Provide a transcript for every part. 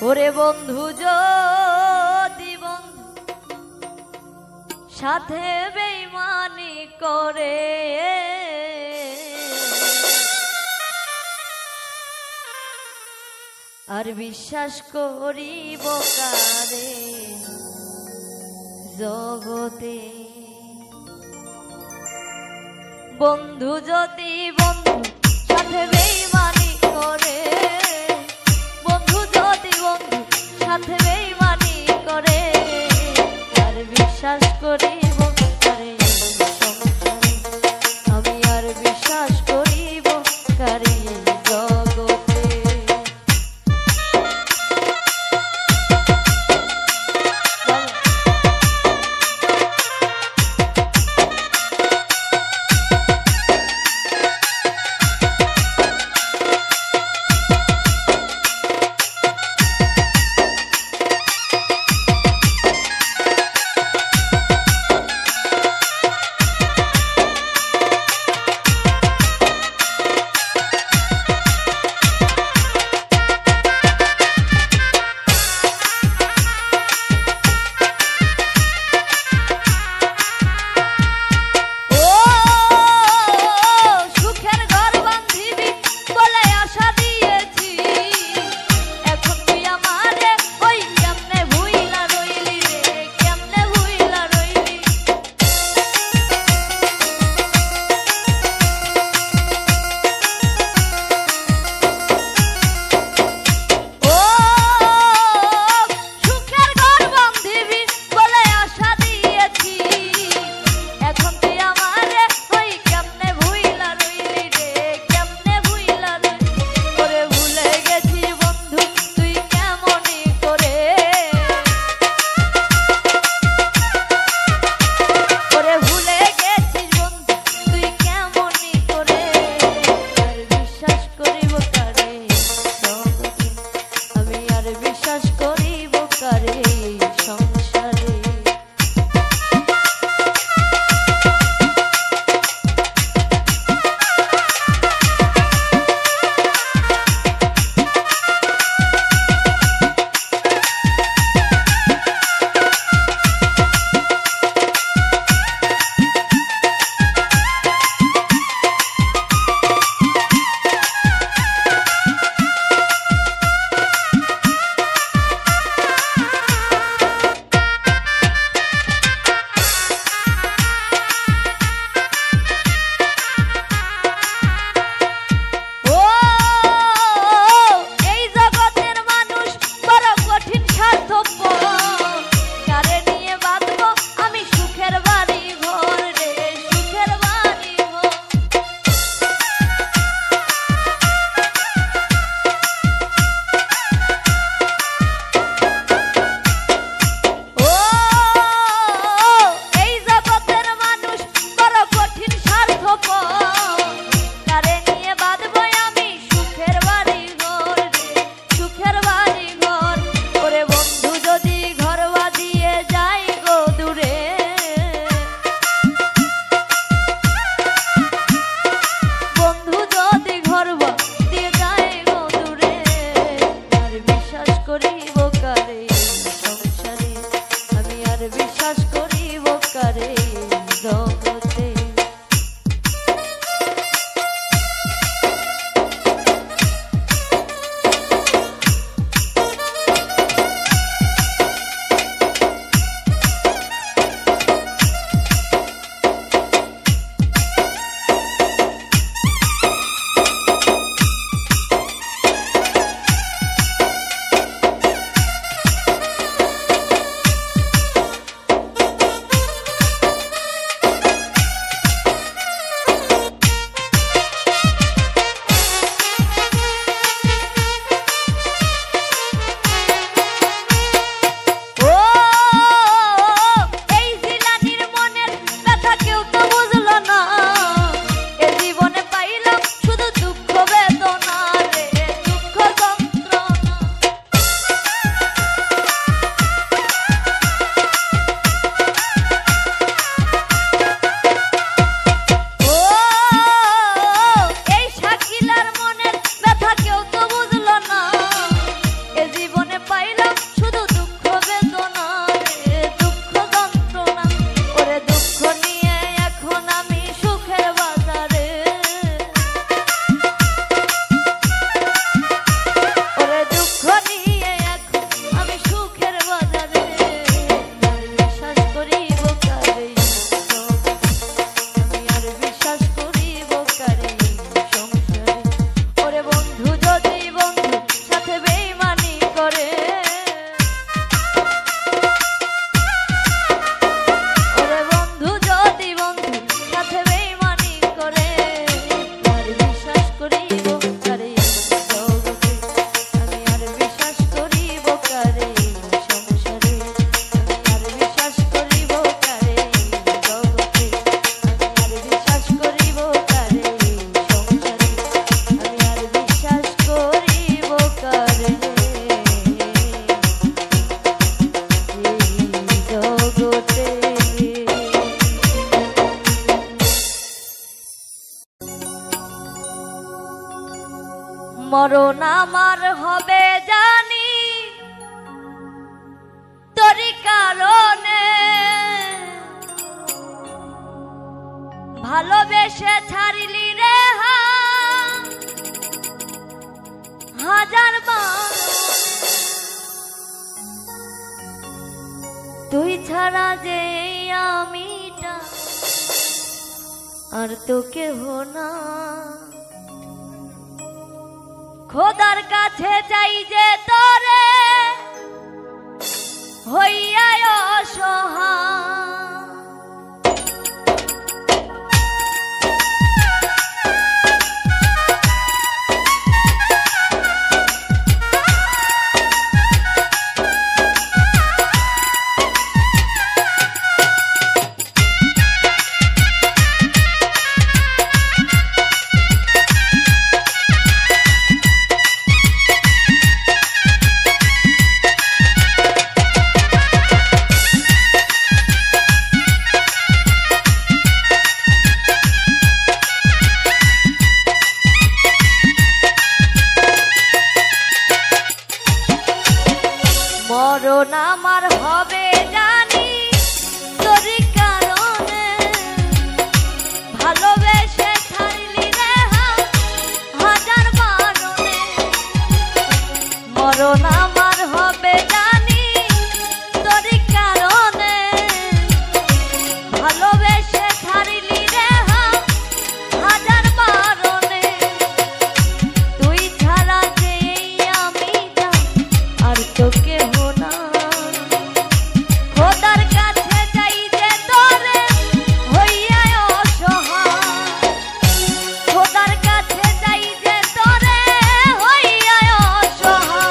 ওরে বন্ধু যদি বন্ধু সাথে বেঈমানি করে, আর বিশ্বাস করিব কারে জগতে। বন্ধু যদি বন্ধু সাথে বেঈমানি করে, বন্ধু যদি বন্ধু সাথে বেঈমানি করে, আর বিশ্বাস করিব কারে সংসারে, আমি আর বিশ্বাস করিব কারে জগতে। আমার হবে জানি তোরই কারণে, ভালোবেসে ছাড়িলি রে হাজার বার, তুই ছাড়া যে আমিটা আর তো কেহ না। খোদার কাছে চাই যে তোরে হইয়া অসহায়, মরণ আমার হবে জানি তোরই কারণে, ভালোবেসে ছাড়লি রে হাজার বারণে। মরণ আমার হবে জানি তোরই কারণে, ভালোবেসে ছাড়লি রে হাজার বারণে, তুই ছাড়া যে আমি যা আর তো কেহ না। খোদার কাছে যাই যে তোরে হইয়া অসহায়, খোদার কাছে যাই যে তোরে হইয়া অসহায়।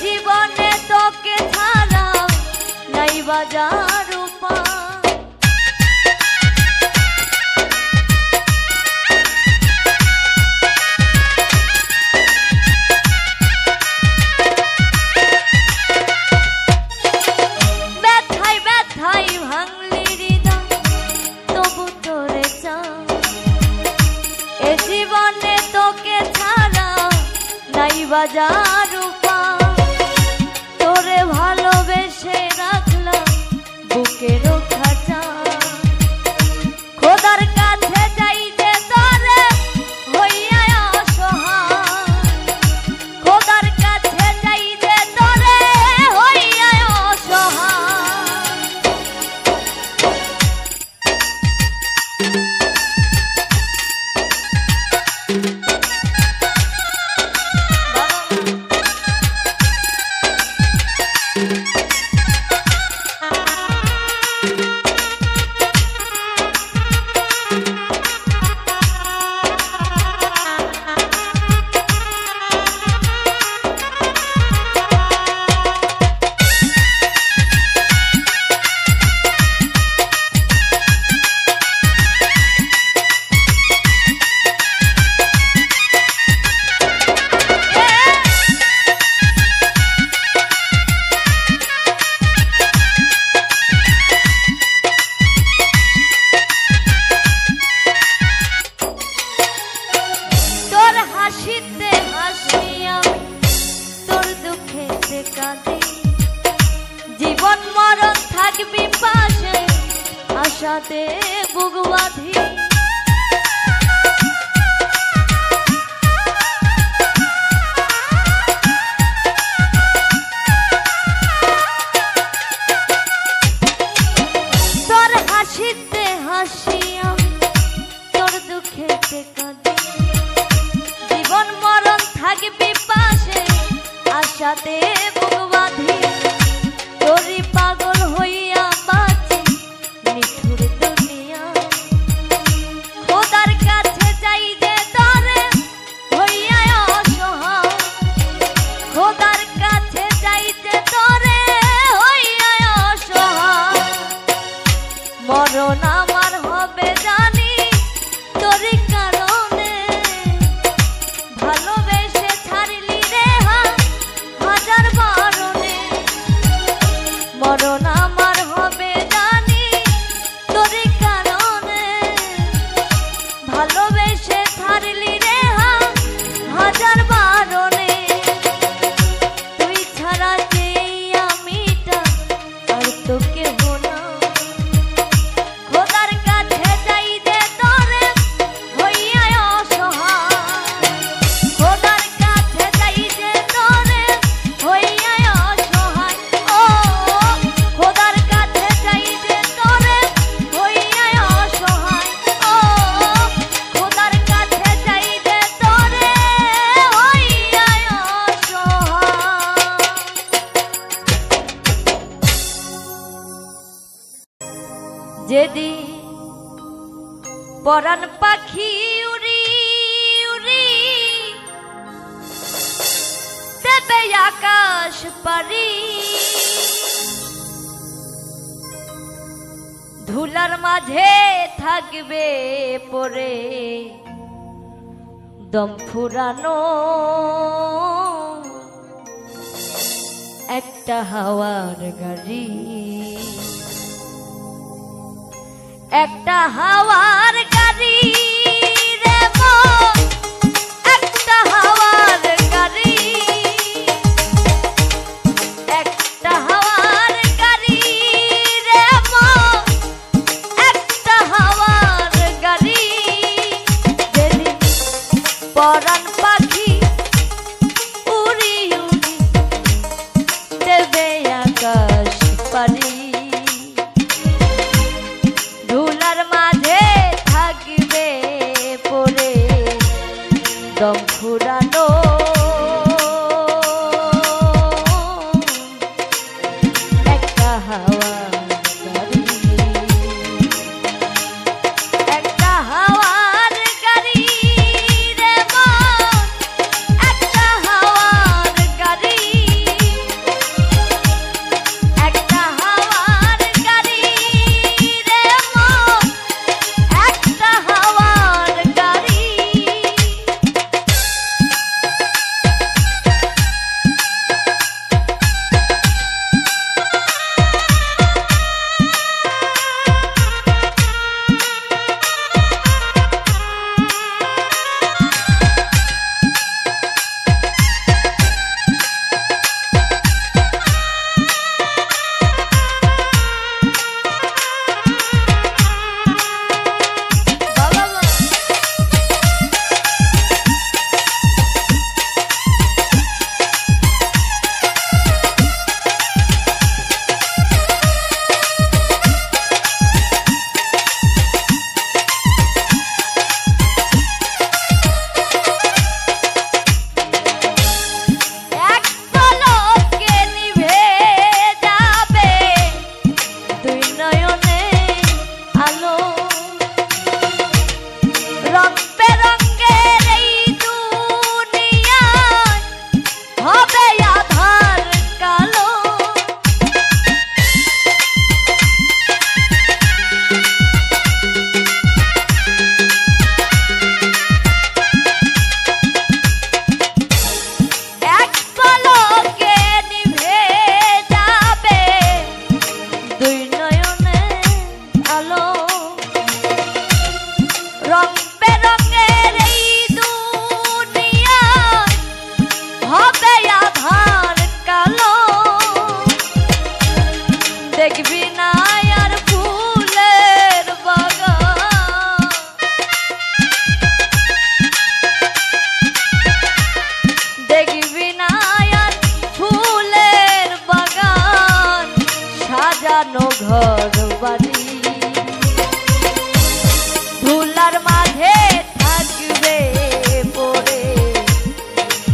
জীবনে তোকে ছাড়া নাই বাজার উপায়, ব্যথায় ব্যথায় ভাঙলি হৃদয় তবু তোরে চাই, এ জীবনে তোকে ছাড়া নাই বাজার উপায়। তোরে ভালোবেসে রাখলাম বুকের খাঁচা, খোদার কাছে যাই যে তোরে হইয়া অসহায়, খোদার কাছে যাই যে তোরে হইয়া অসহায়। জীবন মরণ থাকবি পাশে, আশাতে বুক বাঁধি। তো কেহ না খোদার কাছে যাই যে তোরে হইয়া অসহায় খোদার কাছে যাই যে তোরে হইয়া অসহায় ও খোদার কাছে যাই যে তোরে হইয়া অসহায় ও খোদার কাছে যাই যে তোরে হইয়া অসহায় যেদিন পরাণ পাখি উড়ি উড়ি দেবে আকাশ পারি ধুলার মাঝে থাকবে পরে দম ফুরানো একটা হাওয়ার গাড়ি একটা হাওয়ার গাড়ি রে মন একটা হাওয়ার গাড়ি একটা হাওয়ার গাড়ি রে মন একটা হাওয়ার গাড়ি যেদিন পরাণ পাখি উড়ি উড়ি দেবে আকাশ পারি ধুলার মাঝে থাকবে পরে দম ফুরানো একটা হাওয়ার গাড়ি একটা হাওয়ার গাড়ি রে মন একটা হাওয়ার গাড়ি একটা হাওয়ার গাড়ি রে মন একটা হাওয়ার গাড়ি এক পলকে নিভে যাবে দুই নয়নে আলো রং বেরঙের এই দুনিয়ায় হবে আধার কালো এক পলকে নিভে যাবে দুই নয়নে আলো রং বেরঙের এই দুনিয়ায় হবে আধার কালো দেখবি না আর ফুলের বাগান দেখবি না আর ফুলের বাগান সাজানো ঘর বাড়ি ধুলার মাঝে থাকবে পরে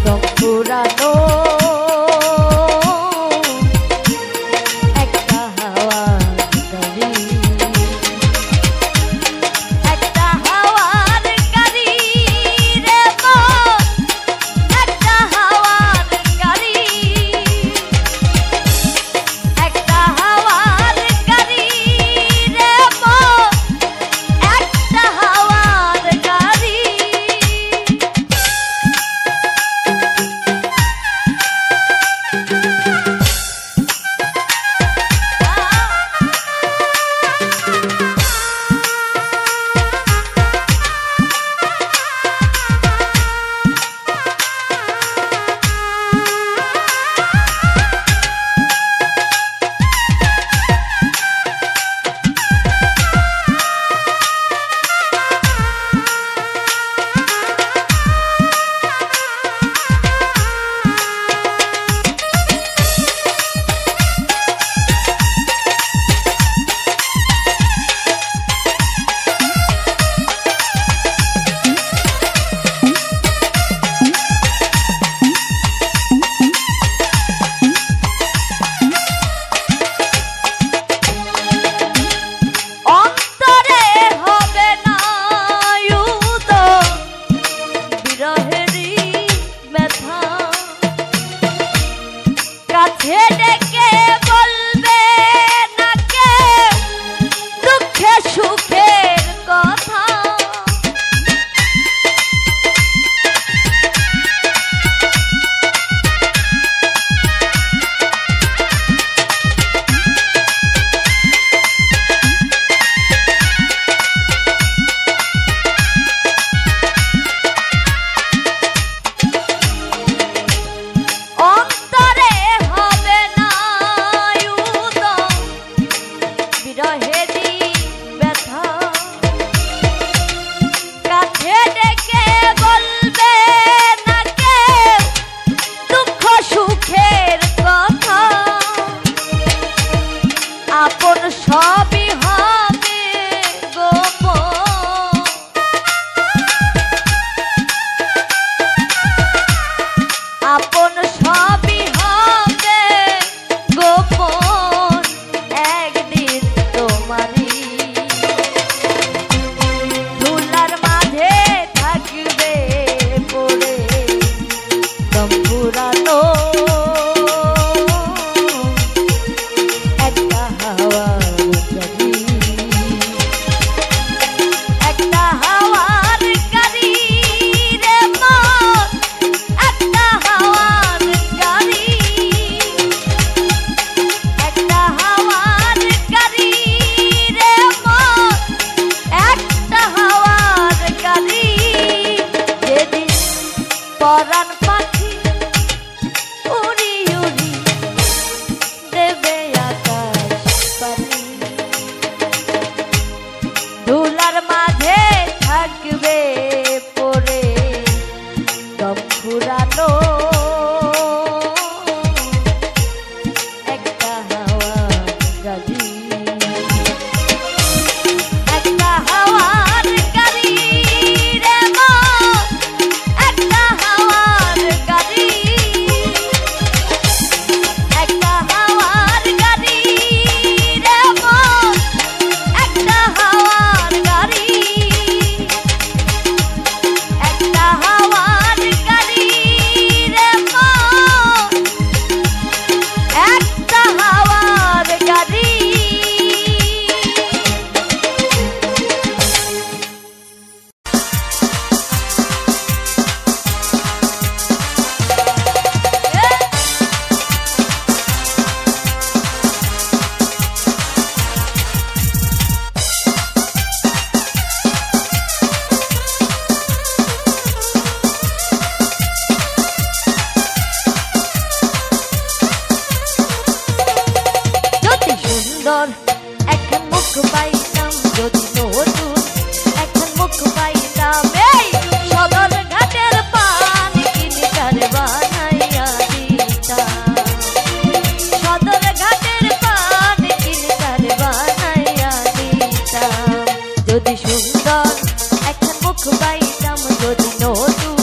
দম ফুরানো একটা হাওয়ার গাড়ি একটা হাওয়ার গাড়ি রে মন একটা হাওয়ার গাড়ি একটা হাওয়ার গাড়ি রে আপন সবই হবে গোপন, আপন সবই হবে গোপন, একদিন তোমারই ধুলার মাঝে থাকবে পড়ে দম ফুরানো একটা হাওয়ার গাড়ি, একটা হাওয়ার গাড়ি রে মন, একটা হাওয়ার গাড়ি, একটা হাওয়ার গাড়ি রে মন, একটা হাওয়ার গাড়ি। যেদিন পরাণ পাখি উড়ি উড়ি দেবে আকাশ পানি, ধুলার মাঝে থাকবে পড়ে দম ফুরানো একটা হাওয়ার গাড়ি, একটা হাওয়ার গাড়ি রে মন, একটা হাওয়ার গাড়ি, একটা হাওয়ার গাড়ি রে মন, একটা হাওয়ার গাড়ি, একটা হাওয়ার গাড়ি রে মন, একটা হাওয়ার গাড়ি। যদি সুন্দর এখন মুখ পাইতাম, যদি নতুন এখন মুখ পাইতাম, এই সদর ঘাটের পান কিনিটার বানাইয়া দিতাম, সদর ঘাটের পান কিনিটার বানাইয়া দিতাম। যদি সুন্দর এখন মুখ পাইতাম, যদি নতুন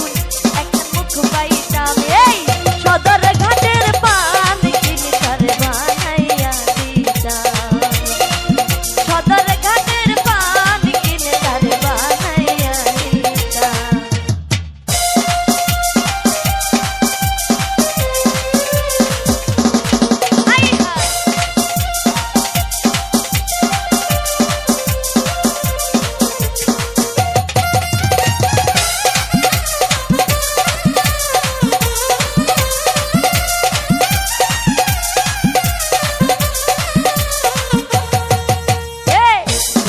এখন মুখ পাইতাম, এই সদর ঘাটের পান কিনিটার বানাইয়া দিতাম, সদর ঘাটের পান কিনিটার বানাইয়া দিতাম। আই হায়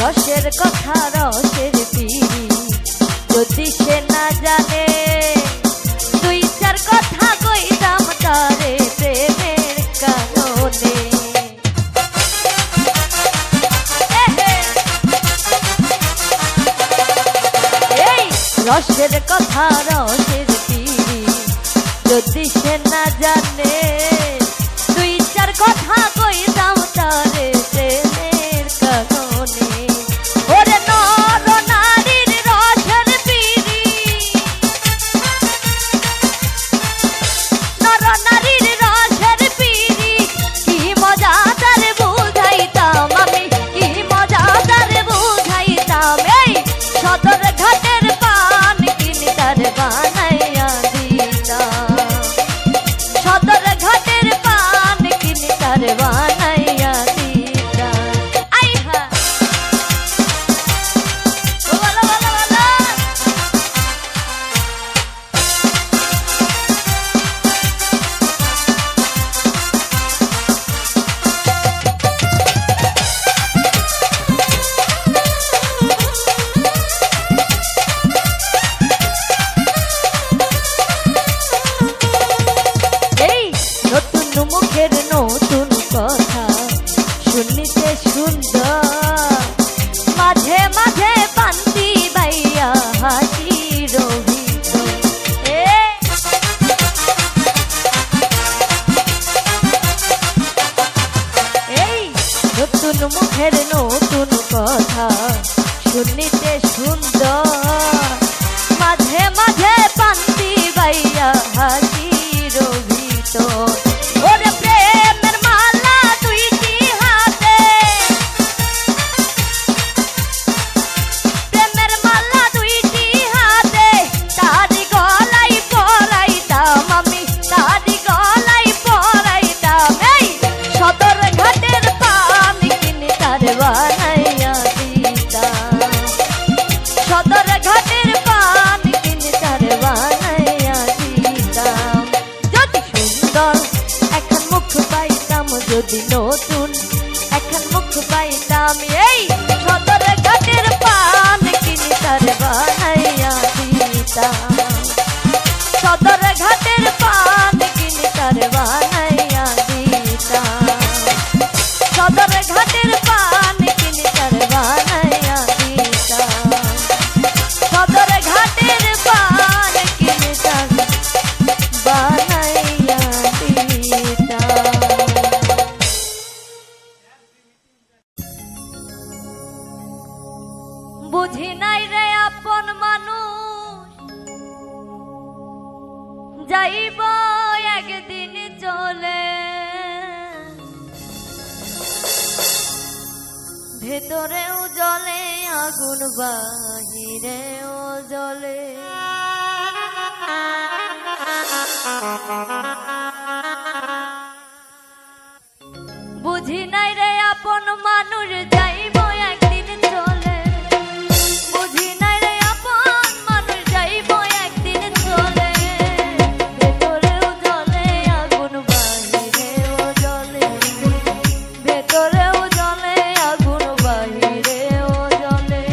রসের কথা রসের পিড়ি যদি সে না জানে, দুই চার কথা কইতাম তারে প্রেমের কারণে। এই রসের কথা রসের পিড়ি যদি সে না জানে, দুই চার কথা কইতাম তারে প্রেমের কারণে। ওরে নর নারীর রসের পিড়ি, নর নারীর রসের পিড়ি কি মজাদার বুঝাইতাম আমি, কি মজাদার বুঝাইতাম। এই সদর ঘাটের পান কিনিটার বানাইয়া দিতাম, সদর ঘাটের পান কিনিটার বানাইয়া দিতাম। আই হা বলো বলো বলো। এই নতুন মুখের নতুন কথা শুনিতে সুন্দর, মাঝে মাঝে পান্তি বাইয়া হাসির ভিতর। এই নতুন মুখের নতুন কথা শুনিতে সুন্দর মাঝে মাঝে পান্তি বাইয়া হাসির ভিতর ওরে প্রেমের মালা দুইটি হাতে প্রেমের মালা দুইটি হাতে তারি গলায় পরাইতাম আমি তারি গলায় পরাইতাম এই সদর ঘাটের পানি কিনে তার বানাইয়া দিতাম সদর ঘাটের পানি কিনে তার বানাইয়া দিতাম যদি সুন্দর এখন মুখ পাইতাম যদি নতুন এখন মুখ পাইতাম এই সদর ঘাটের পানি কিনে তার বানাইয়া দিতাম সদর ঘাটের পানি কিনে তার বানাইয়া দিতাম সদর ঘাটের পানি কিনে তার বানাইয়া দিতাম সদর ঘাটের পানি কিনে তার বানাইয়া দিতাম। বুঝি নাই রে আপন মানুষ যাইব একদিন চলে ভেতরেও জ্বলে আগুন বাহিরেও জ্বলে বুঝি নাই রে আপন মানুষ যাইব একদিন চলে বুঝি নাই রে আপন মানুষ যাইব একদিন চলে ভেতরেও জ্বলে আগুন বাহিরেও জ্বলে ভেতরেও জ্বলে আগুন বাহিরেও জ্বলে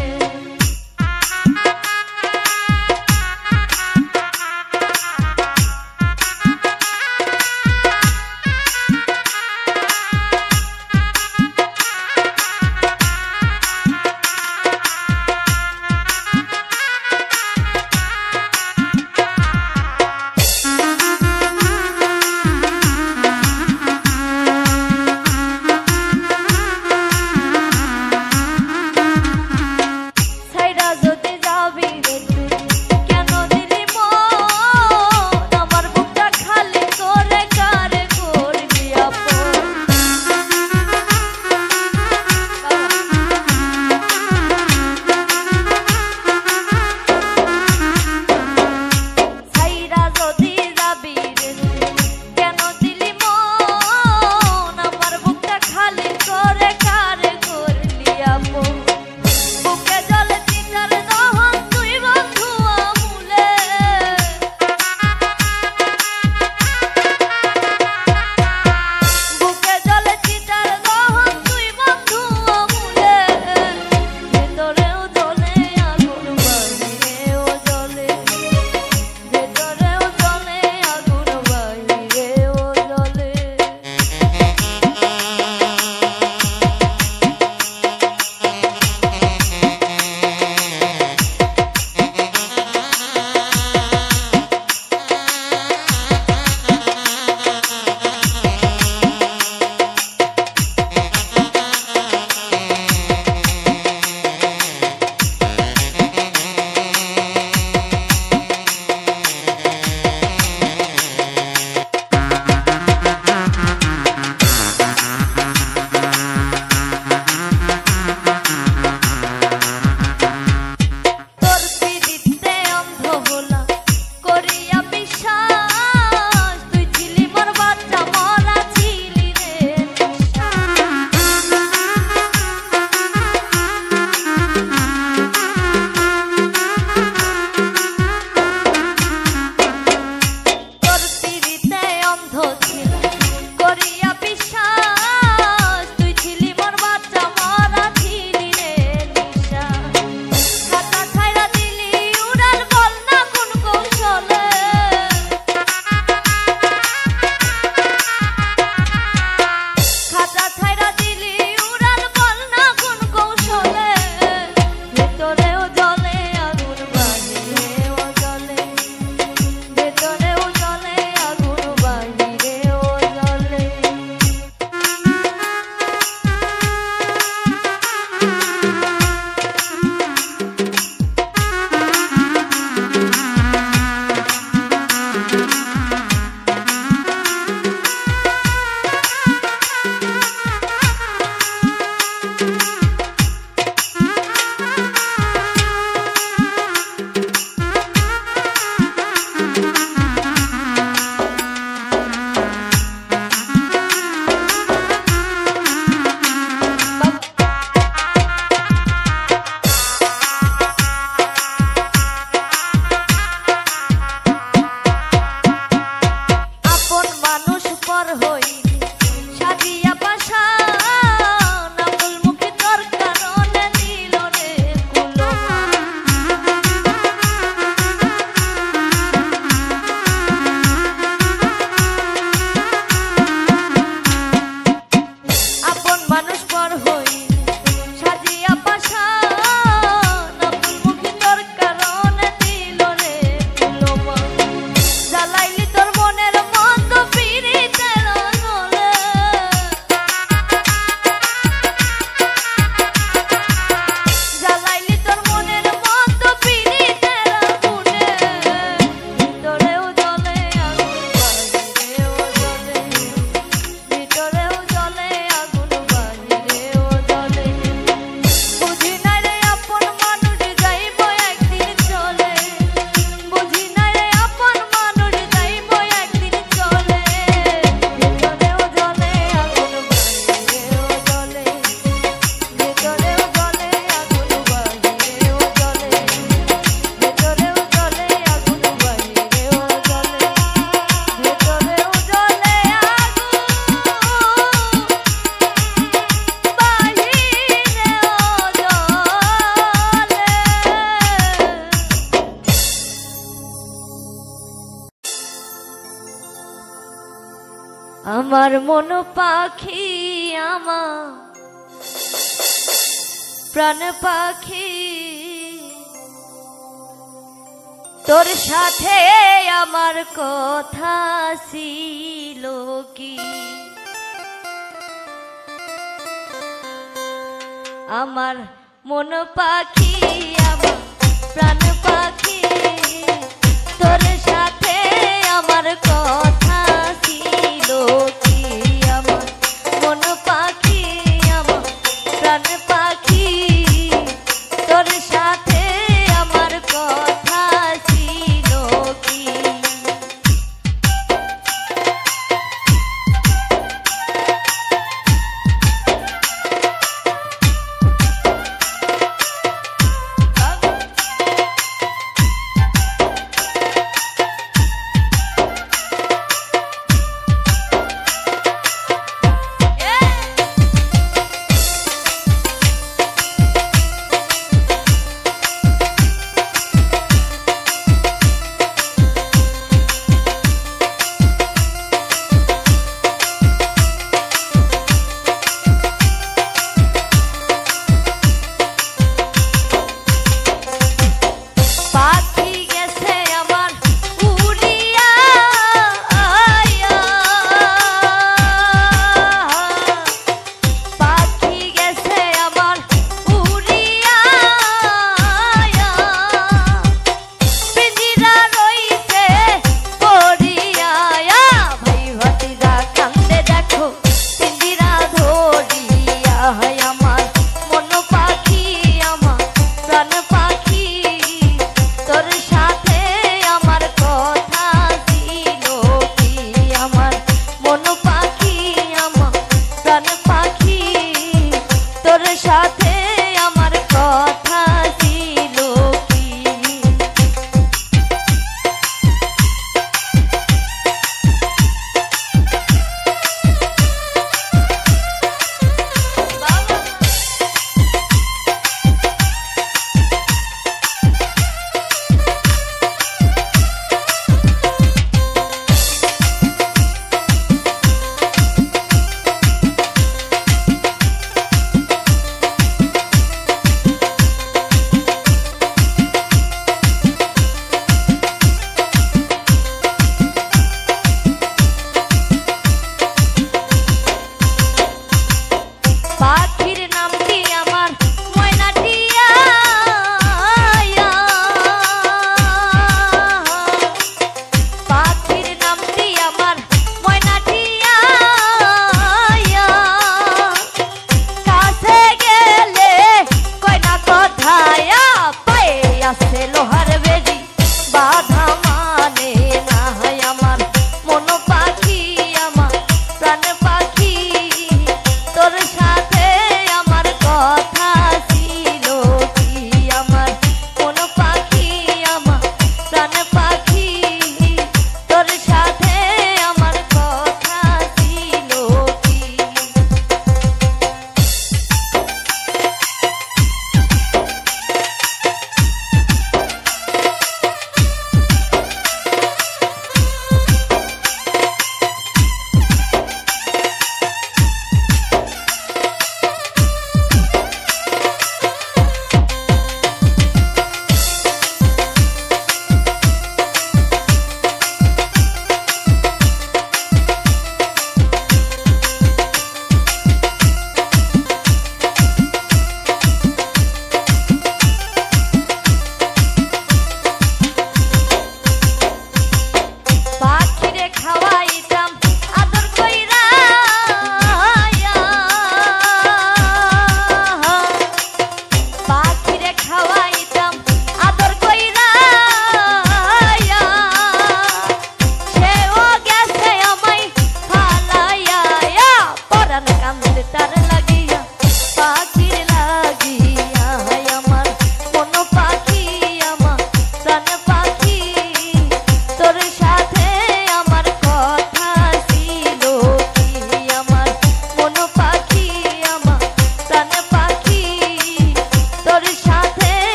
আমার মন পাখি আমার প্রাণ পাখি তোর সাথে আমার কথা ছিল কি আমার মন পাখি আমার প্রাণ পাখি তোর সাথে আমার কথা ছিল কি আমার মন পাখি আমার প্রাণ পাখি তোর সাথে আমার কথা ছিল কি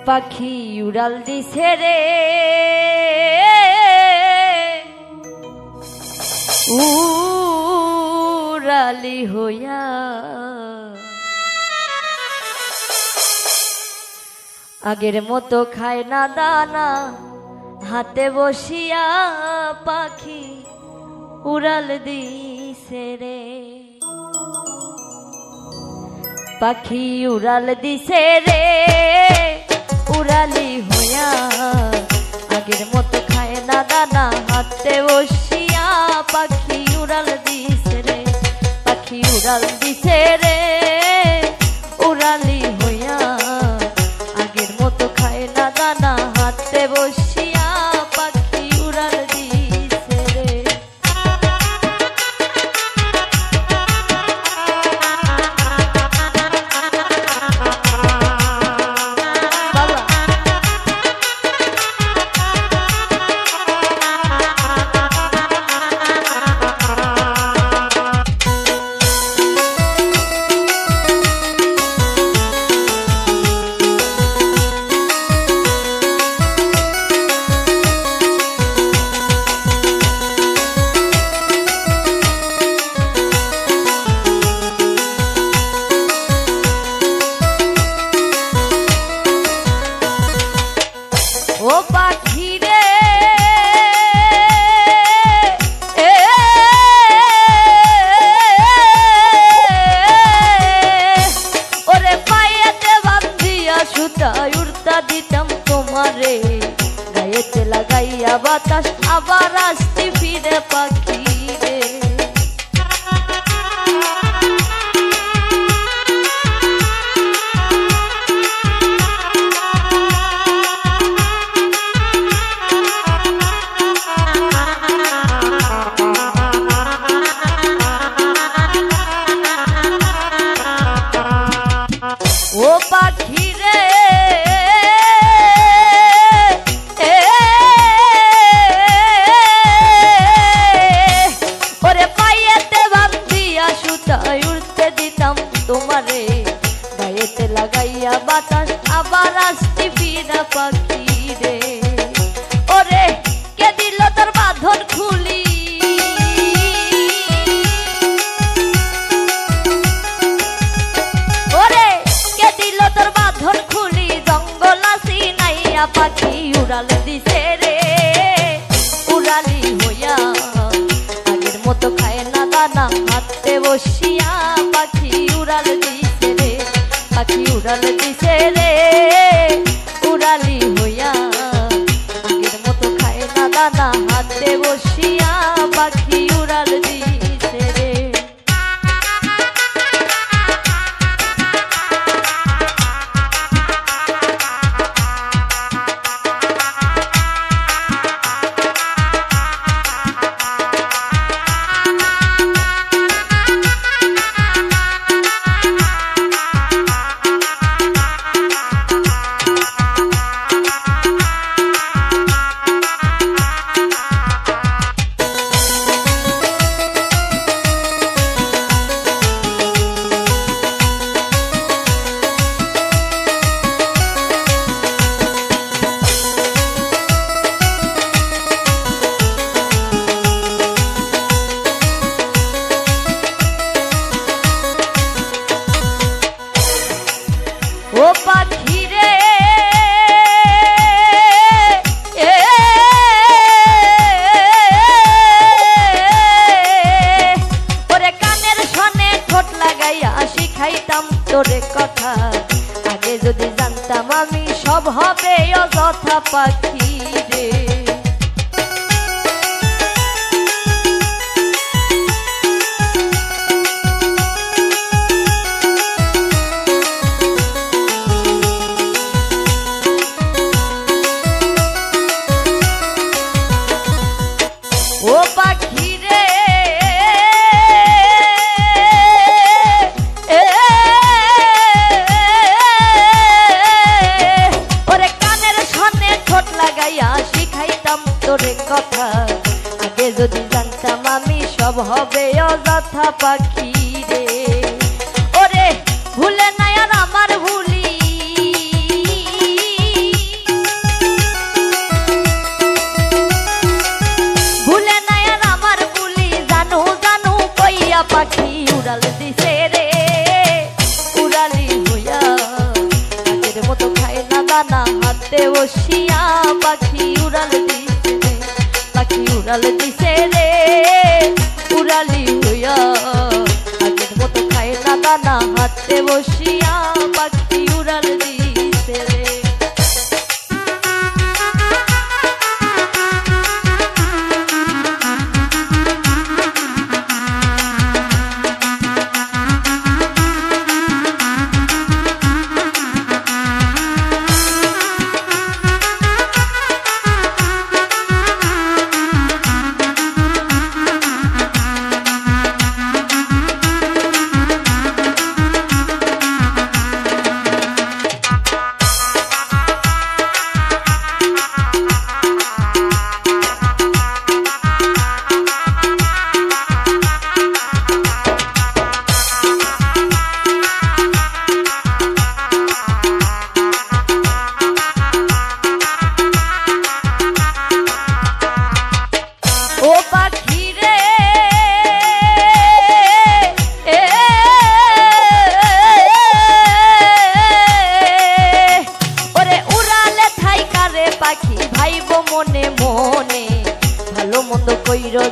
পাখি উড়াল দিছে রে উড়ালি হইয়া আগের মতো খায় না দানা হাতে বসিয়া পাখি উড়াল দিছে রে পাখি উড়াল দিছে রে উড়ালি হইয়া আগের মতো খায় না দানা হাতে বসিয়া পাখি উড়াল দিছে রে পাখি উড়াল দিছে রে উড়ালি হইয়া আগের মতো খায় না দানা হাতে বসিয়া পাখি উড়াল দিছে রে ও পাখি রে ওরে পায়েতে বান্ধিয়া সুতায় উড়তা দিতাম তোমারে গায়েতে লাগাইয়া বাতাস আবার আসতে ফিরে পাখি রে ও পাখি রে ওরে পায়েতে বান্ধিয়া সুতায় উড়তে দিতাম তোমারে গায়েতে লাগাইয়া বাতাস আবার আসতে ফিরা পাখি রে ওরে কে দিল তোর বাঁধন খুলি পাখি উড়াল দিছে রে উড়ালি হইয়া আগের মতো খায় না দানা হাতে বসিয়া পাখি উড়াল দিছে রে পাখি উড়াল দিছে রে উড়ালি হইয়া আগের মতো খায় না দানা হাতে বসিয়া পাখি উড়াল দিছে রে ও পাখি রে ওরে কানের সনে ঠোঁট লাগাইয়া শিখাইতাম তোরে কথা আগে যদি জানতাম আমি সব হবে অযথা পাখি রে ও পাখি রে ওরে কানের সনে ঠোঁট লাগাইয়া শিখাইতাম তোরে কথা আগে যদি জানতাম আমি সব হবে অযথা পাখি রে ওরে ভুলে নাই আর আমার ভুলি উড়াল দিছে রে উড়ালি হইয়া আগের মতো খায় না দানা হাতে বসিয়া পাখি উড়াল দিছে রে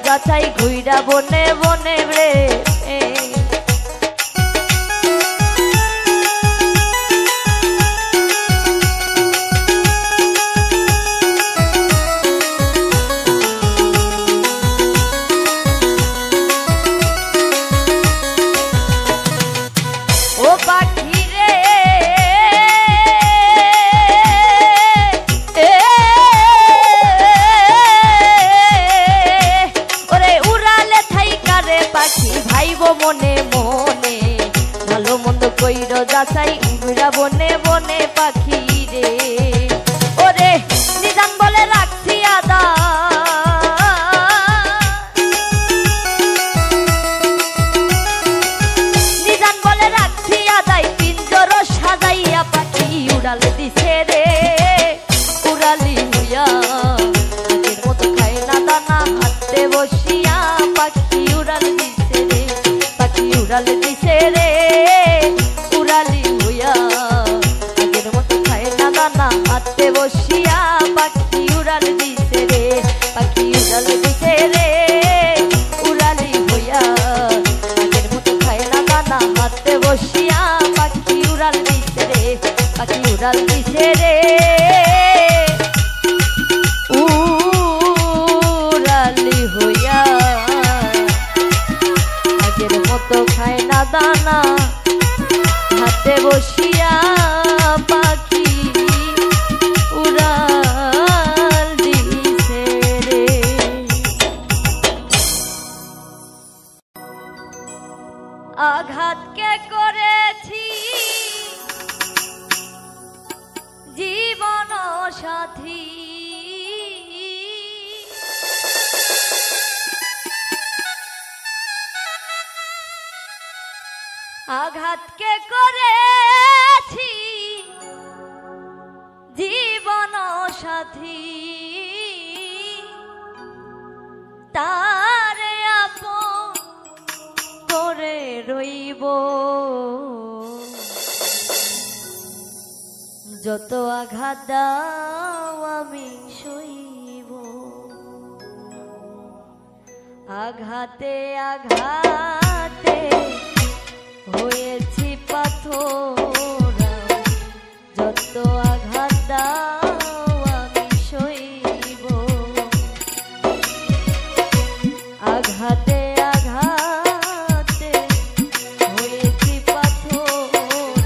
যাচাই ঘুইরা বনে বনে রে ও পাখি রে মনে মনে ভালো মন্দ কইর যাচাই ঘুরা বনে বনে পাখি রে ওরে নিজাম বলে রাখছি আদা নিজাম বলে রাখছি আদাই পিঞ্জর সাজাইয়া পাখি উড়াল দিছে রে উড়ালি হইয়া আগের মতো খায় না দানা হাতে বসিয়া পাখি উড়াল দিছে রে উড়াল দিছে রে উড়ালি হইয়া আগের মতো খায় না দানা হাতে বসিয়া পাখি উড়াল দিছে রে পাখি উড়াল দিছে রে উড়ালি হইয়া আগের মতো খায় না দানা হাতে বসিয়া পাখি উড়াল দিছে রে পাখি উড়াল দিছে রে উড়ালি হইয়া আগের মতো খায় না দানা হাতে বসিয়া পাখি উড়াল দিছে রে আঘাত কে করেছি জীবন সাথী আঘাত কে করেছি জীবন সাথী তারে আপন করে রইব যত আঘাত দাও আমি সইব আঘাতে আঘাতে হয়েছি পাথর যত আঘাত দাও আমি সইব আঘাতে আঘাতে হয়েছি পাথর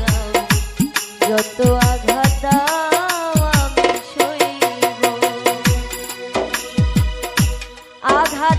যত আঘাত দাও আমি সইব আঘাত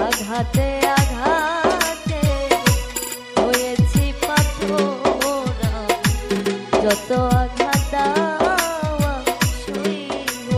আঘাতে আঘাতে হয়েছি পাথর যত আঘাত সইব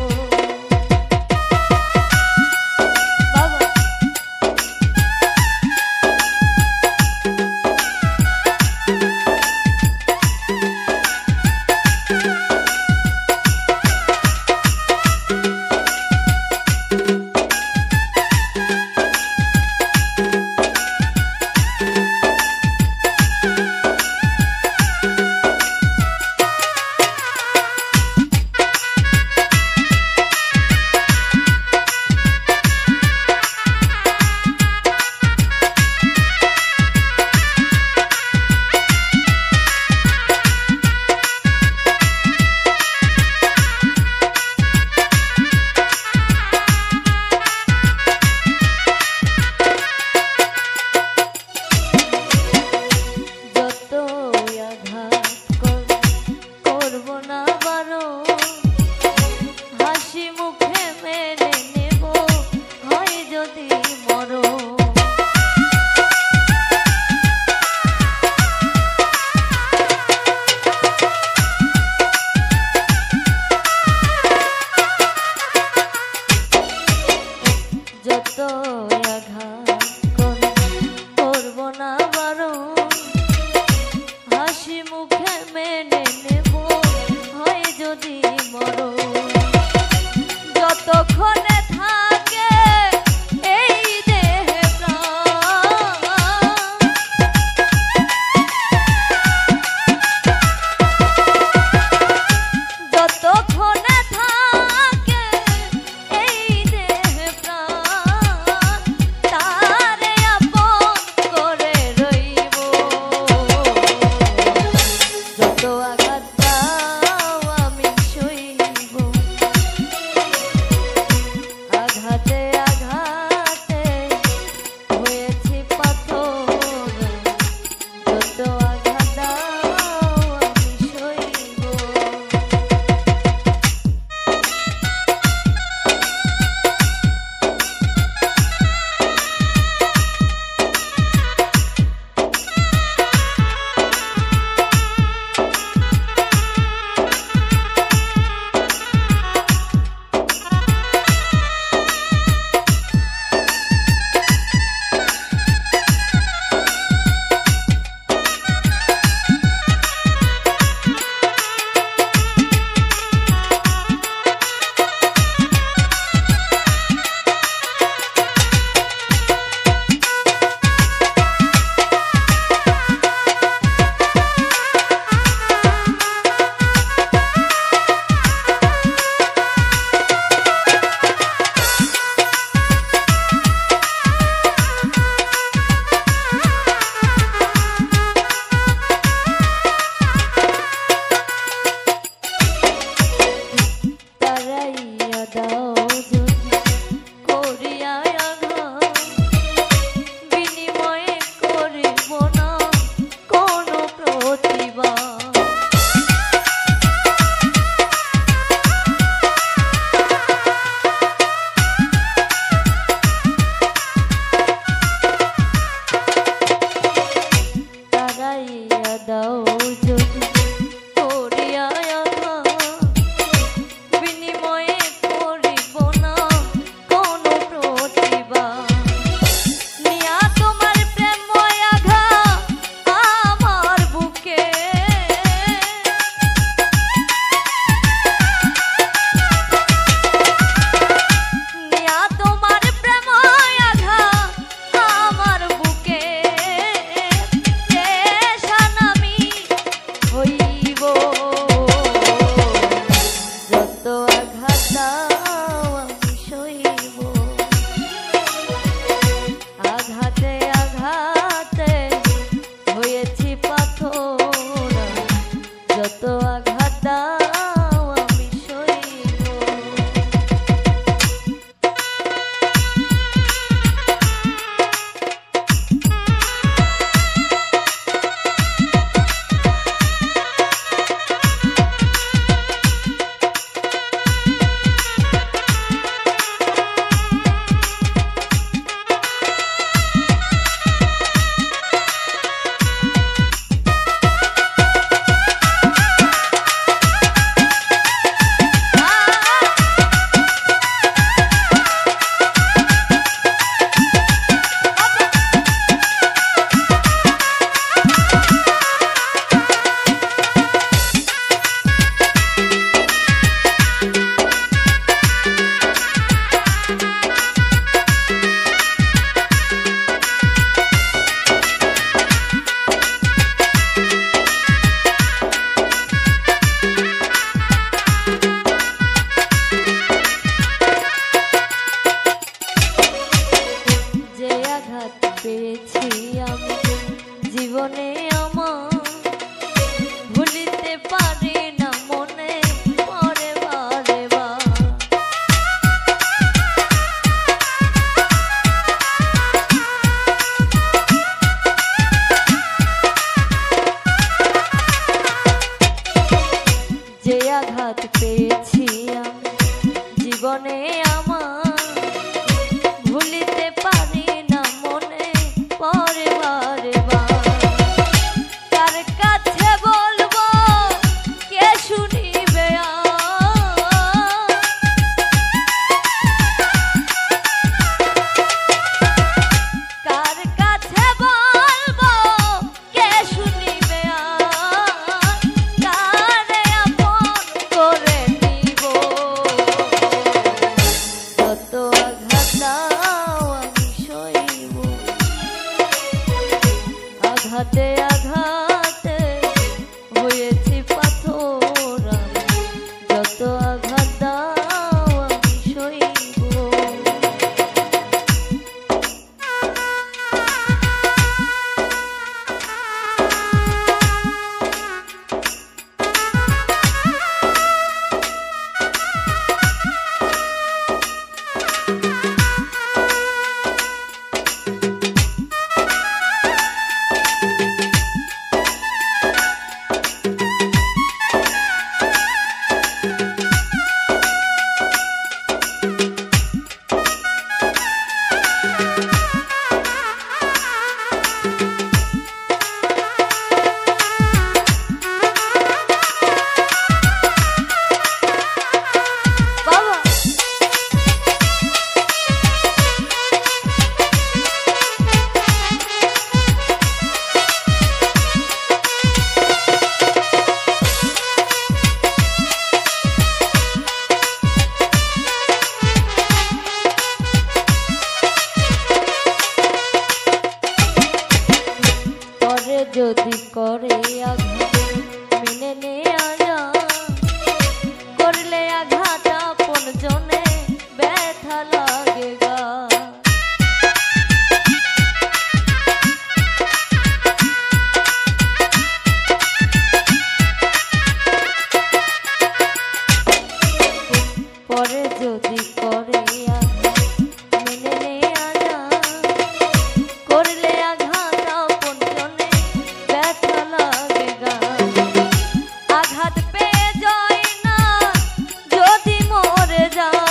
পেয়েছি আমি জীবনে আমার ভুলিতে পারি না মনে পড়ে বারে বার যে আঘাত পেয়েছি আমি জীবনে আমার ভুলিতে পারি না মনে পড়ে বারে বার কার কাছে বলবো কে শুনিবে কার কাছে বলবো কে শুনিবে কারে আপন করে নিব যত আঘাত দাও আমি সইব আঘাতে আঘাতে হয়েছি পাথর আমি যত আঘাত দাও আমি সইব যদি করে আঘাত মেনে নেয়া যায় করলে আঘাত আপন জনে ব্যথা লাগে গা পরে যদি করে আঘাত মেনে নেয়া যায় করলে আঘাত আপন জনে ব্যথা লাগে গা আঘাত পেয়ে যায় না যদি মরে যায়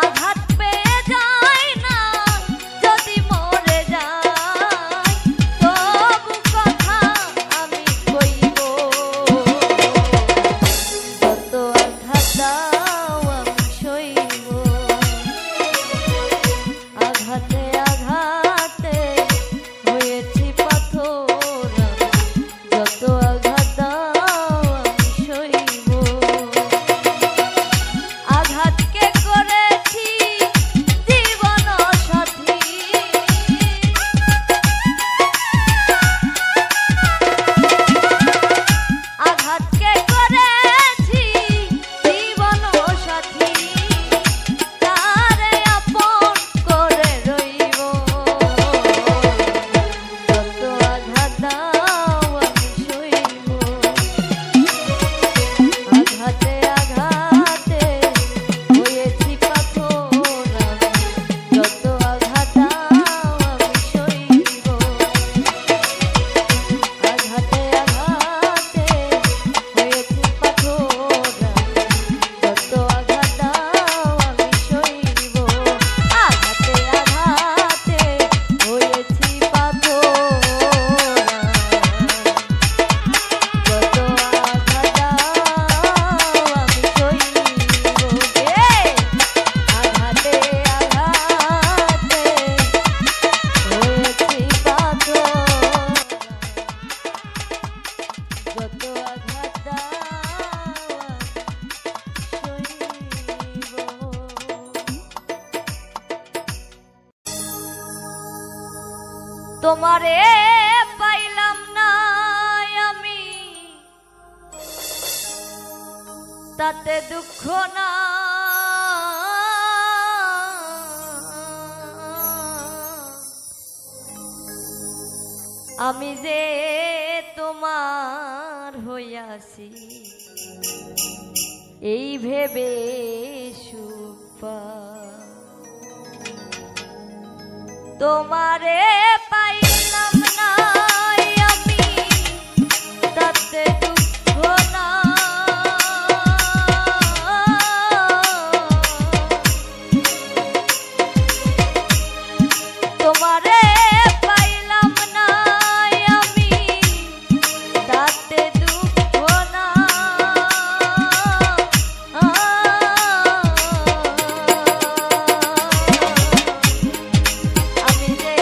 আঘাত পেয়ে যায় না যদি মরে যায় তবু কথা আমি কইব যত আঘাত দাও আমি সইব আঘাতে আঘাতে হয়েছি পাথর যত আঘাত দাও আমি সইব আঘাতকে করেছি জীবন সাথী আঘাতকে করেছি জীবন সাথী তারে আপন করে রইব যত আঘাত দাও আমি সইব আঘাতে আঘাতে হয়েছি পাথর যত আঘাত দাও আমি সইব আঘাতে আঘাতে হয়েছি পাথর যত আঘাত দাও আমি সইব আঘাতে আঘাতে হয়েছি পাথর যত আঘাত দাও আমি সইব আঘাতে আঘাতে হয়েছি পাথর যত আঘাত দাও তোমারে পাইলাম না আমি তাতে দুঃখ না আমি যে তোমার হইয়াছি এই ভেবে সুপা তোমারে পাইলাম না আমি তাতে দুঃখ না তোমারে পাইলাম না আমি তাতে দুঃখ না আমি যে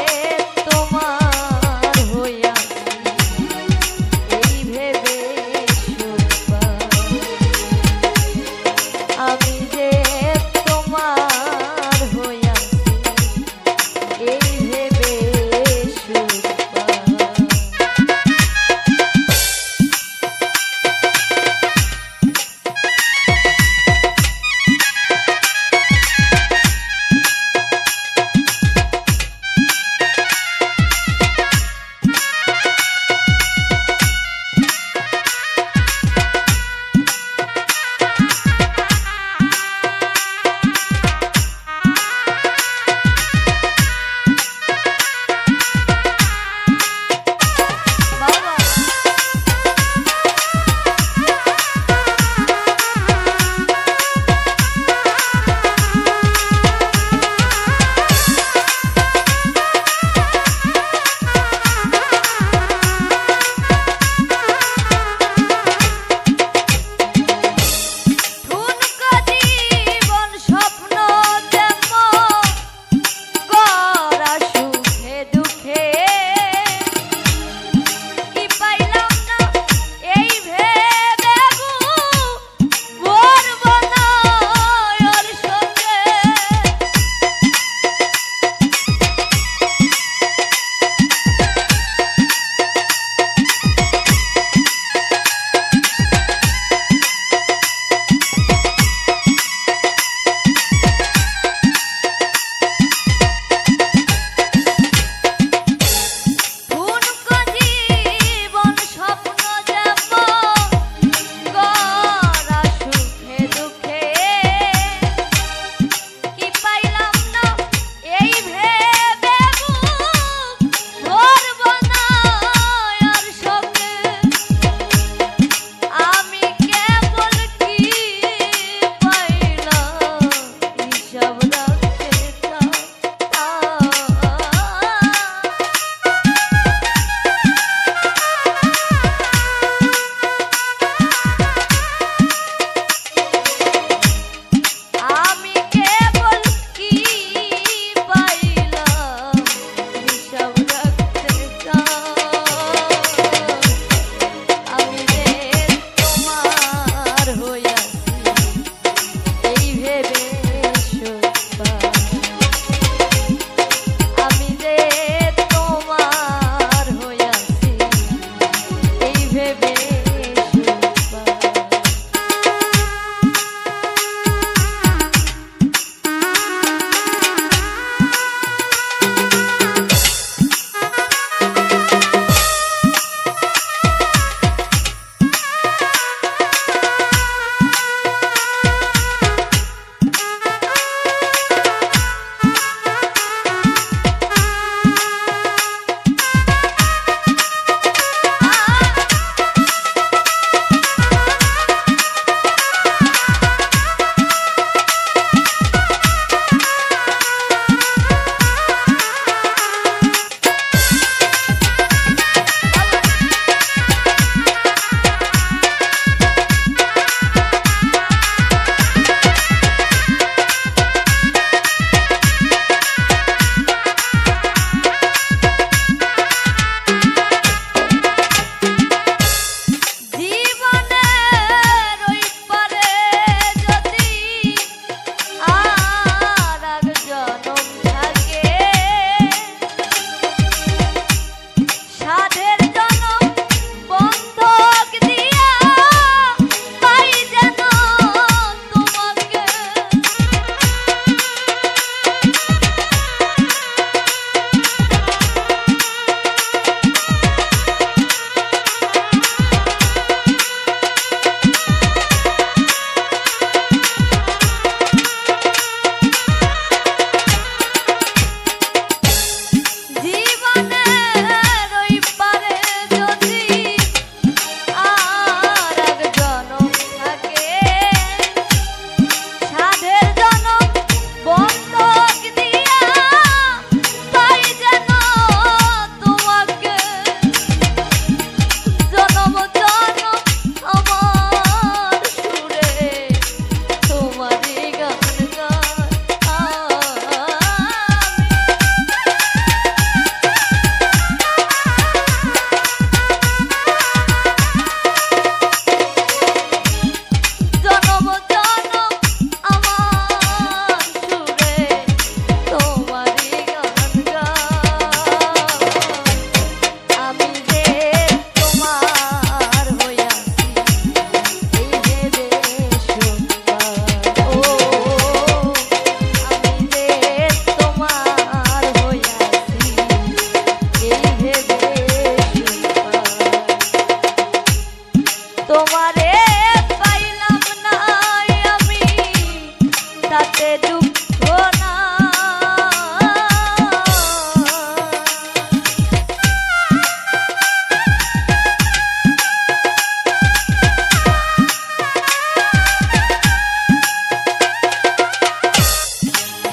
না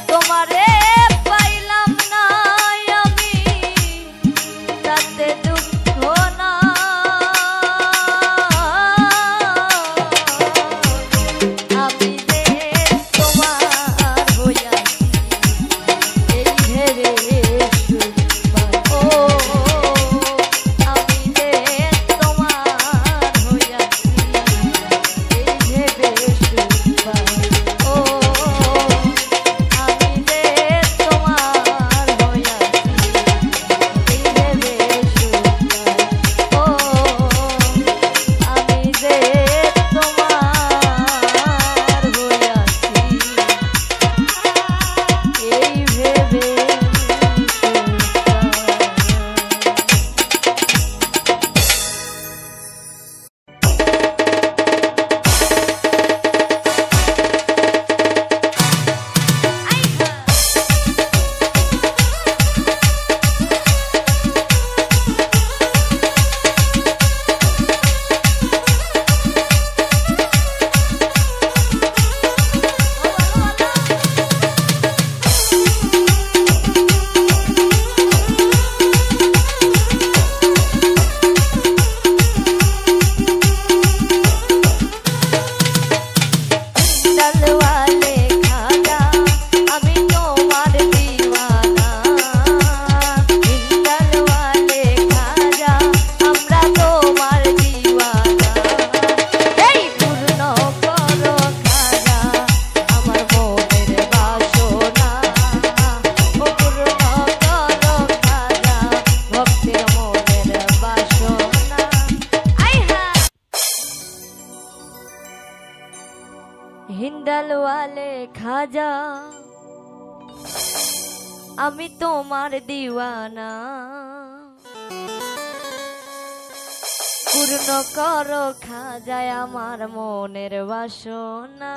তোমারে পাইলাম না আমি তাতে দুঃখ না আমি যে তোমার হইয়াছি এই ভেবে সুখ পাই। ও আমি যে তোমার হইয়াছি এই ভেবে সুখ পাই। ও আমি যে তোমার হইয়াছি এই ভেবে সুখ পাই। ও আমি যে তোমার হইয়াছি এই ভেবে ডালওয়ালে খাজা আমি তোমার দিওয়ানা ডালওয়ালে খাজা আমরা তোমার দিওয়ানা এই পূর্ণ করো খাজা আমার মনের বাসনা ও পূর্ণ করো খাজা ভক্তের মনের বাসনা আইহা হিন্দালওয়ালে খাজা আমি তোমার দিওয়ানা পূর্ণ করো খাজায় আমার মনের বাসনা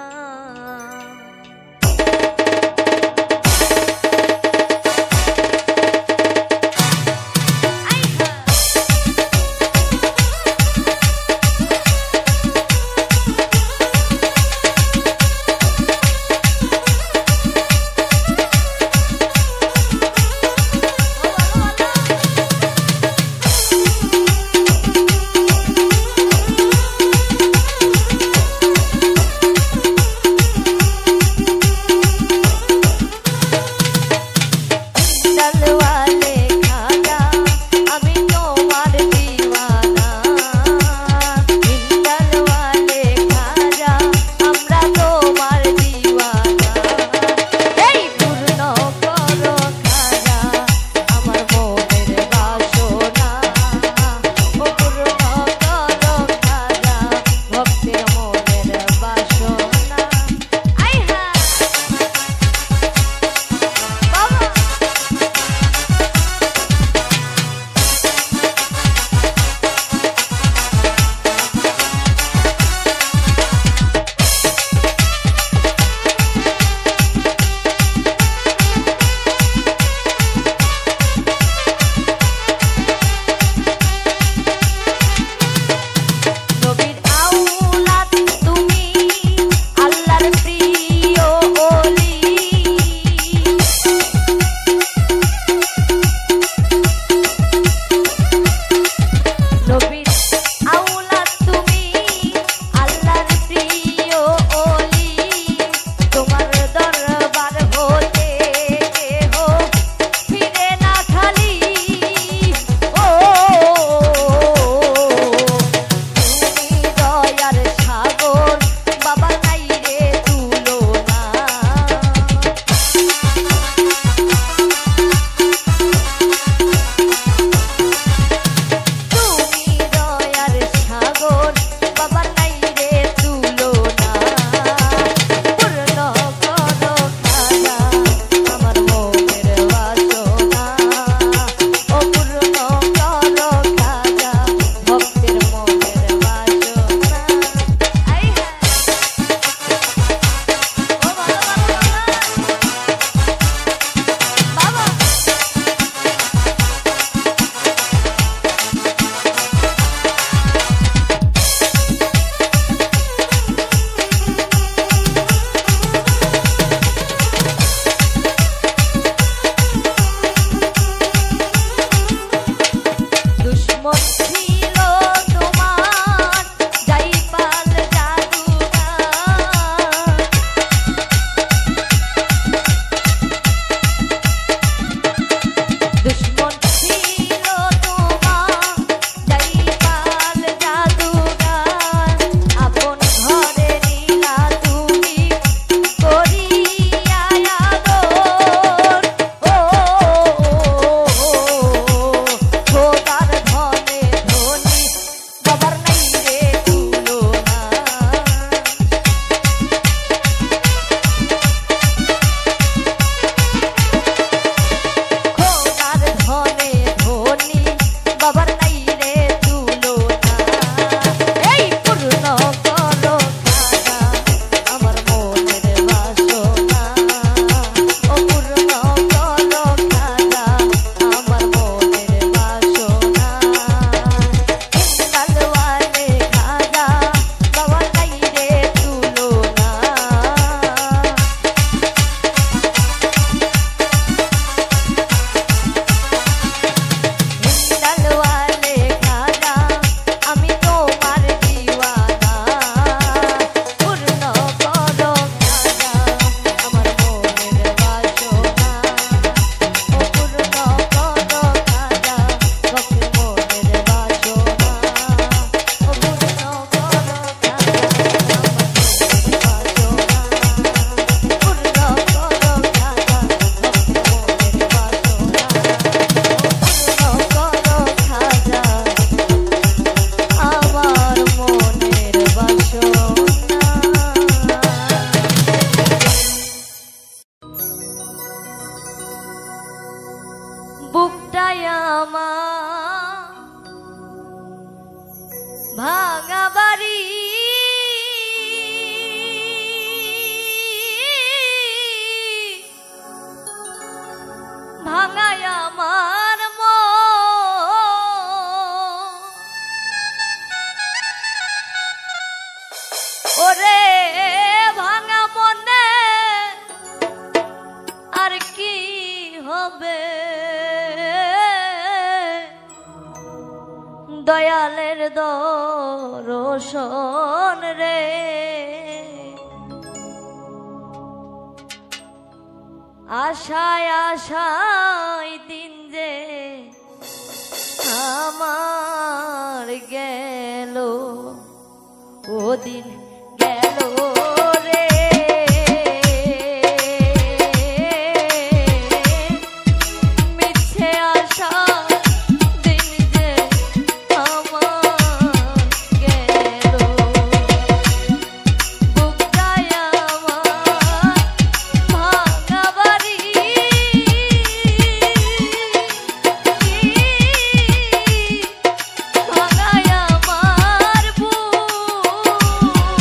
আমার ভাঙা বাড়ি ভাঙায় আমার ওরে ভাঙা মনে আর কি হবে দয়ালের দর্শন রে আশায় আশায় দিন যে আমার গেল ও দিন গেল রে মিছে আশা দিন যে আমার গেল বুকটায় আমার ভাঙা বাড়ি ভাঙায় আমার বুক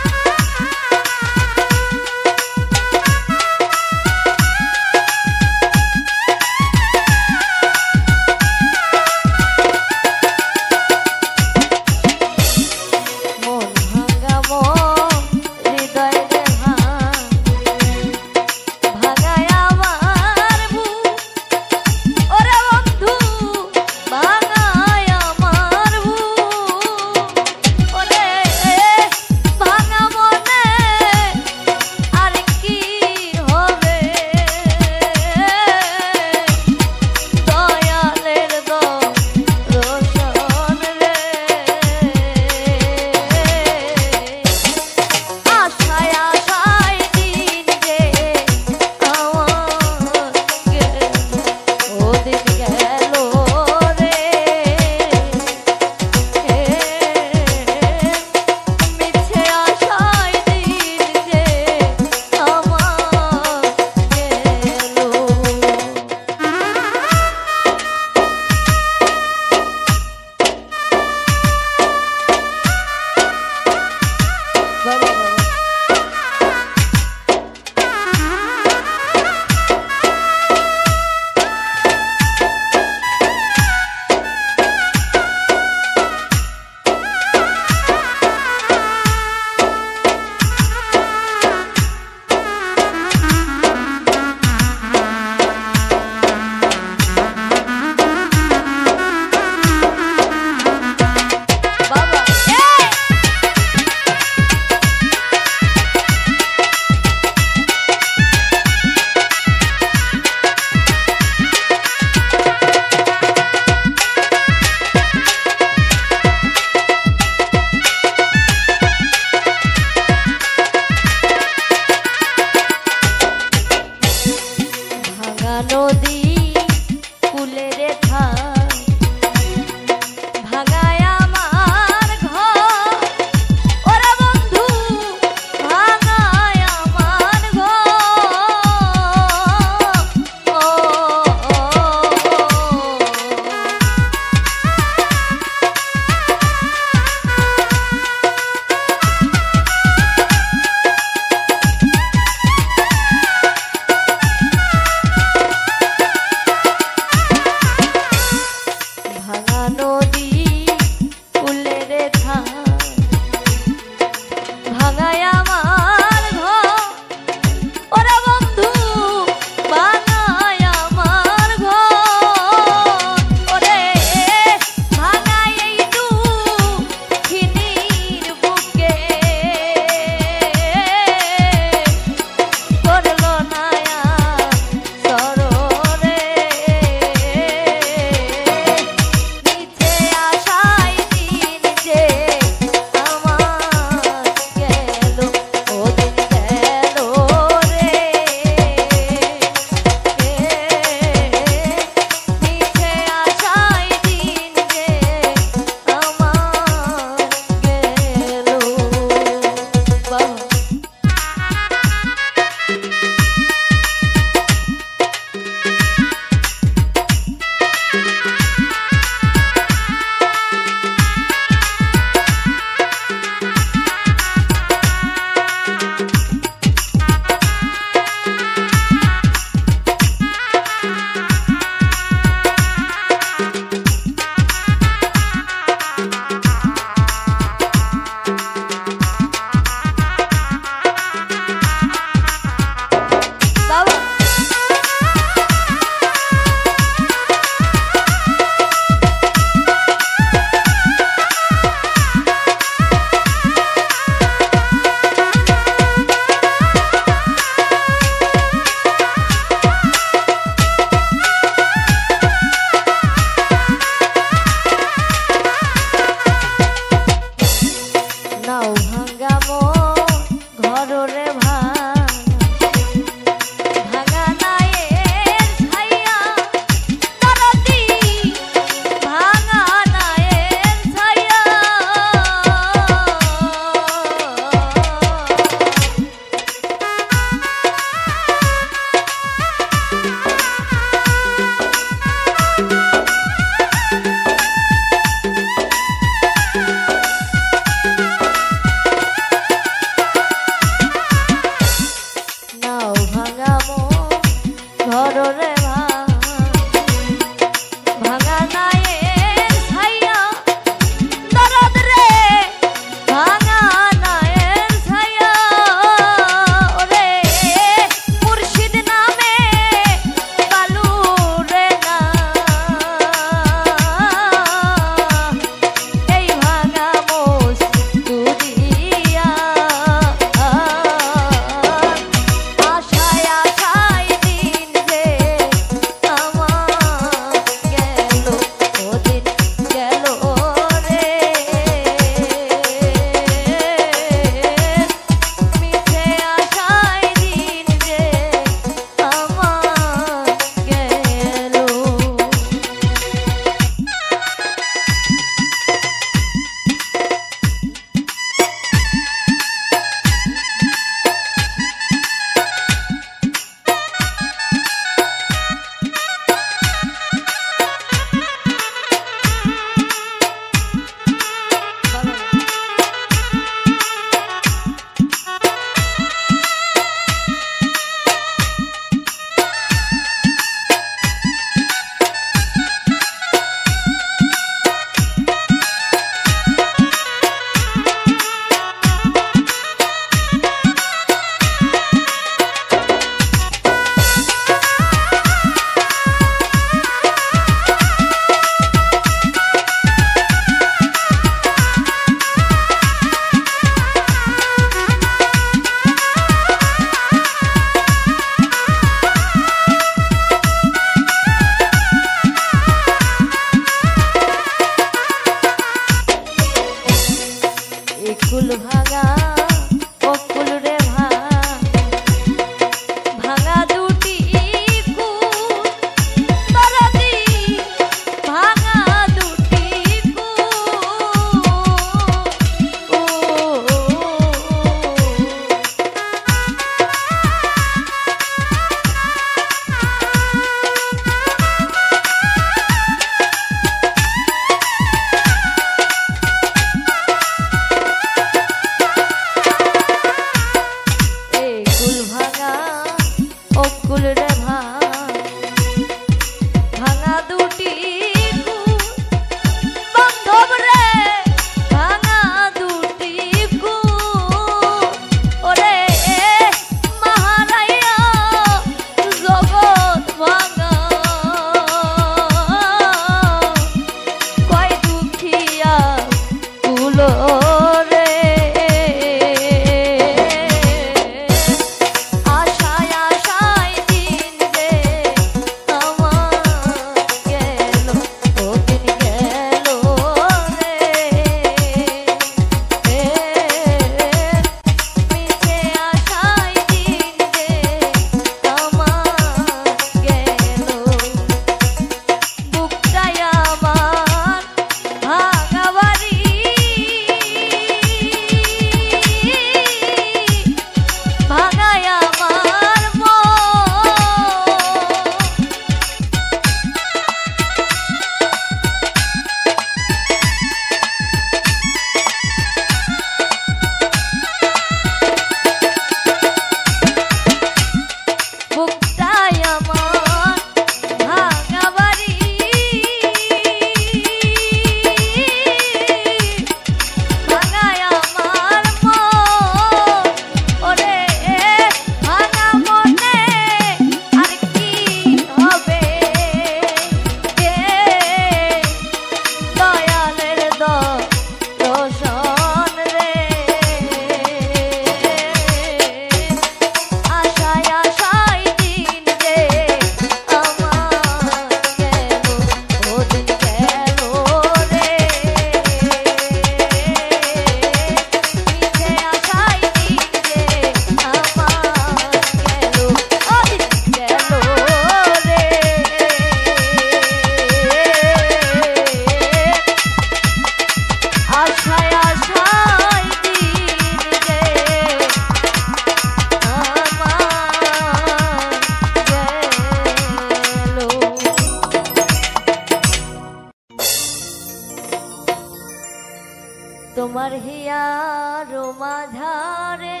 তোমার হিয়ার মাঝারে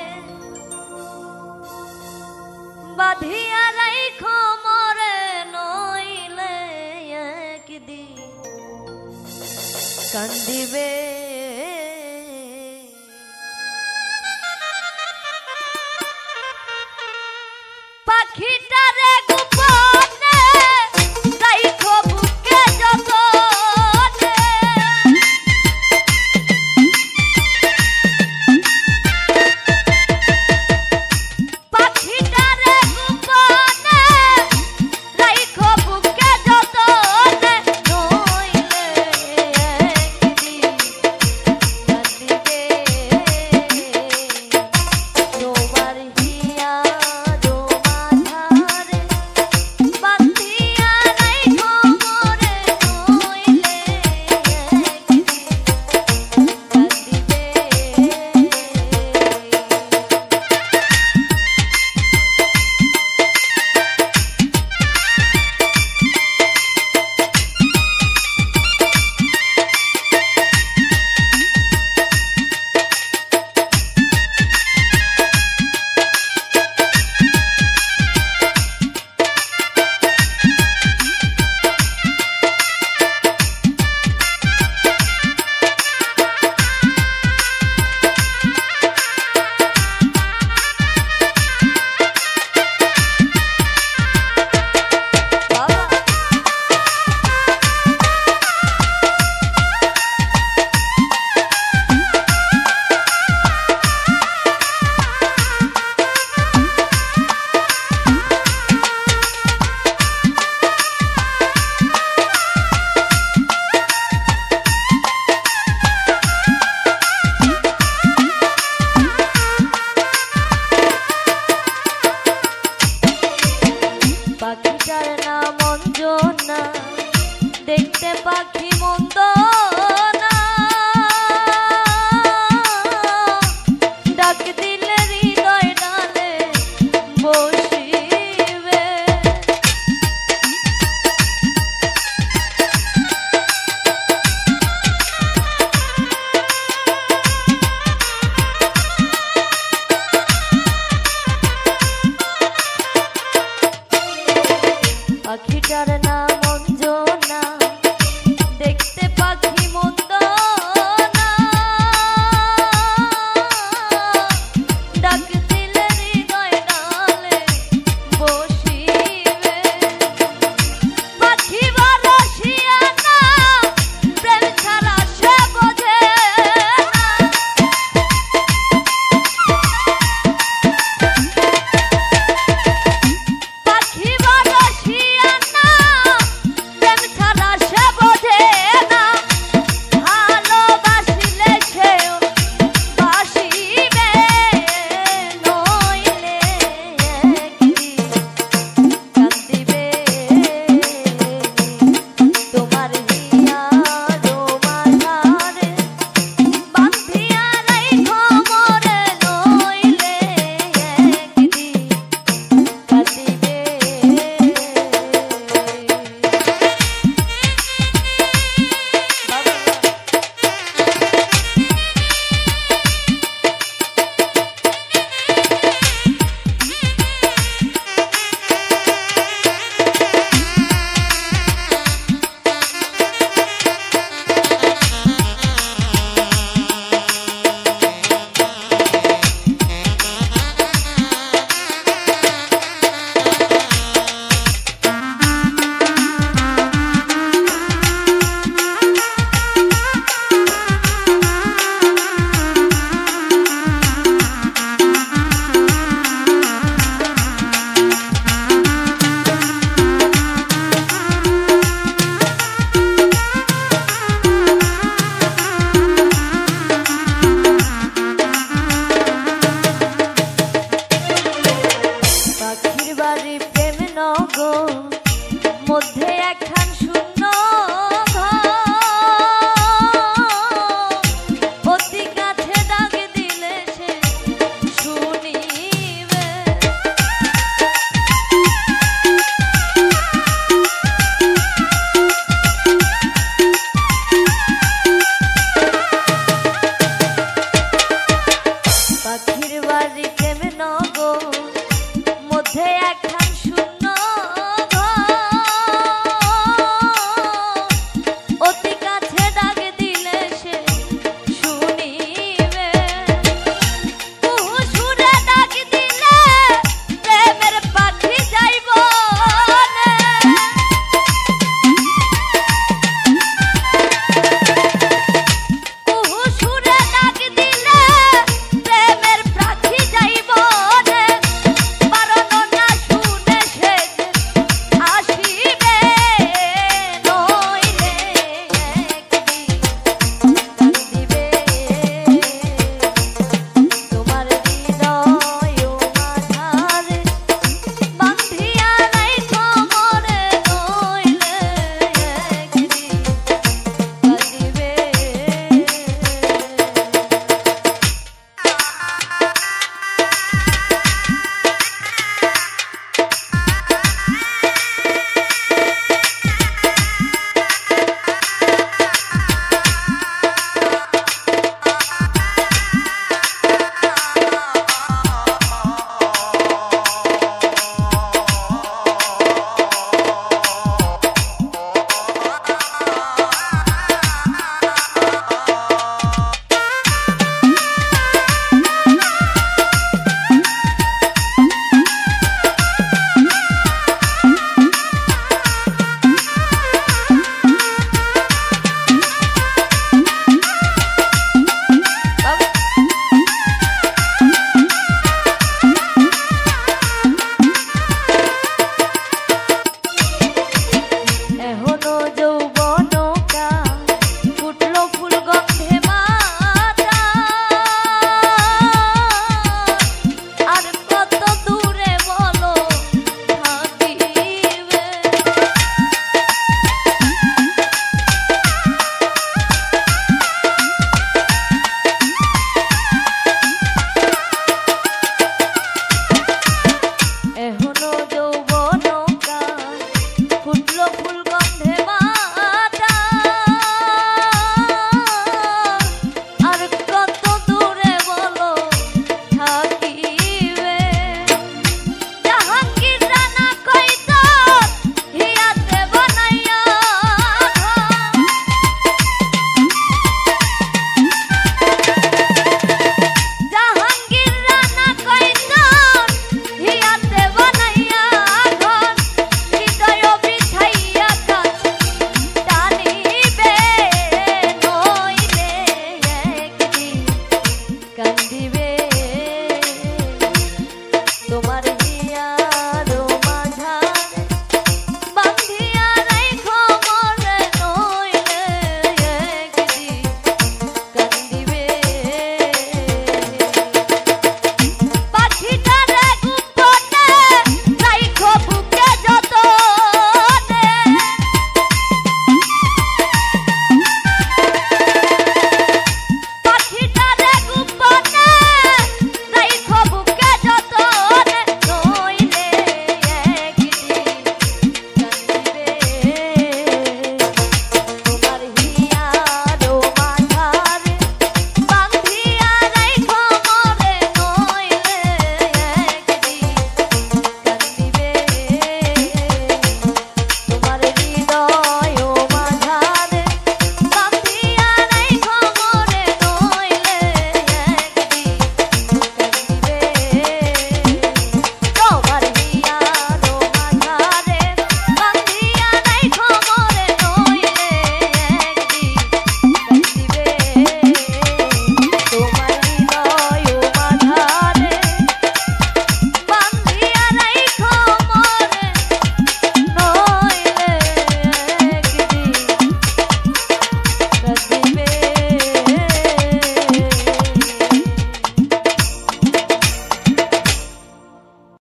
বাঁধিয়া রাইখো মরে নইলে একদিন কান্দিবে পাখিটারে গোপনে রাইখো বুকে যতনে পাখিটারে গোপনে রাইখো বুকে যতনে নইলে একদিন কান্দিবে তোমার হিয়া পাখিটার নাম অঞ্জনা দেখতে পাখি